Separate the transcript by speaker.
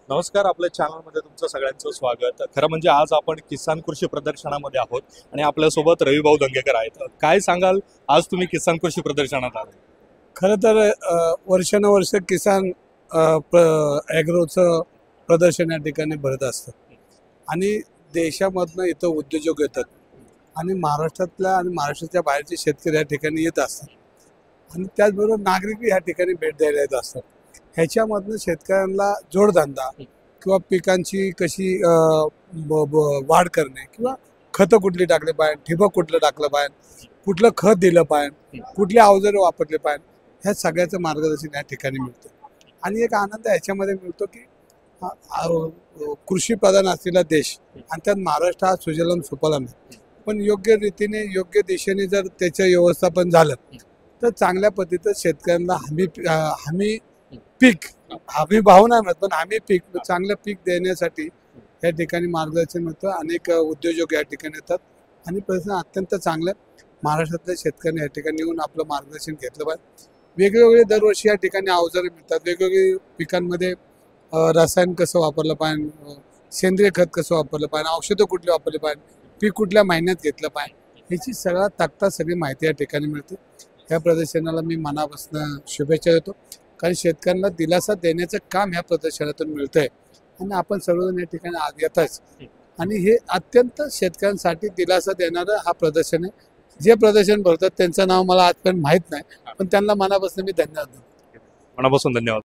Speaker 1: नमस्कार. आपल्या चॅनलमध्ये तुमचं सगळ्यांचं स्वागत. खरं म्हणजे आज आपण किसान कृषी प्रदर्शनामध्ये आहोत आणि आपल्यासोबत रविभाऊ दंगेकर आहेत. काय सांगाल, आज तुम्ही किसान कृषी प्रदर्शनात आहात?
Speaker 2: खरं तर वर्षानुवर्ष किसान ॲग्रोचं प्रदर्शन या ठिकाणी भरत असतं आणि देशामधनं इथं उद्योजक येतात आणि महाराष्ट्रातल्या आणि महाराष्ट्राच्या बाहेरचे शेतकरी या ठिकाणी येत असतात आणि त्याचबरोबर नागरिक या ठिकाणी भेट द्यायला येत असतात. ह्याच्यामधनं शेतकऱ्यांना जोडधंदा किंवा पिकांची कशी वाढ करणे किंवा खतं कुठली टाकले पाहिजे, ठिबक कुठलं टाकलं पाहिजे, कुठलं खत दिलं पाहिजे, कुठले अवजारं वापरले पाहिजे, ह्या सगळ्याचं मार्गदर्शन या ठिकाणी मिळतं. आणि एक आनंद ह्याच्यामध्ये मिळतो की कृषी प्रधान असलेला देश आणि त्यात महाराष्ट्र हा सुजलाम सुफलाम आहे. पण योग्य रीतीने योग्य दिशेने जर त्याचं व्यवस्थापन झालं तर चांगल्या पद्धतीनं शेतकऱ्यांना हमी पीक, हमी भाव नाही म्हणत पण हमी पीक, चांगलं पीक देण्यासाठी या ठिकाणी मार्गदर्शन मिळतं. अनेक उद्योजक या ठिकाणी येतात आणि प्रदर्शन अत्यंत चांगलं महाराष्ट्रातल्या शेतकऱ्यांनी या ठिकाणी येऊन आपलं मार्गदर्शन घेतलं पाहिजे. वेगवेगळे दरवर्षी या ठिकाणी अवजारे मिळतात. वेगवेगळे पिकांमध्ये रसायन कसं वापरलं पाहिजे, सेंद्रिय खत कसं वापरलं पाहिजे, औषधं कुठली वापरली पाहिजे, पीक कुठल्या महिन्यात घेतलं पाहिजे, ह्याची सगळा तक्ता सगळी माहिती या ठिकाणी मिळते. या प्रदर्शनाला मी मनापासून शुभेच्छा देतो, कारण शेतकऱ्यांना दिलासा देण्याचं काम ह्या प्रदर्शनातून मिळतं आहे आणि आपण सर्वजण या ठिकाणी आज येतच आणि हे अत्यंत शेतकऱ्यांसाठी दिलासा देणारं हा प्रदर्शन आहे. जे प्रदर्शन भरतात त्यांचं नाव मला आजपर्यंत माहीत नाही, पण त्यांना मनापासून मी धन्यवाद देतो.
Speaker 1: मनापासून धन्यवाद.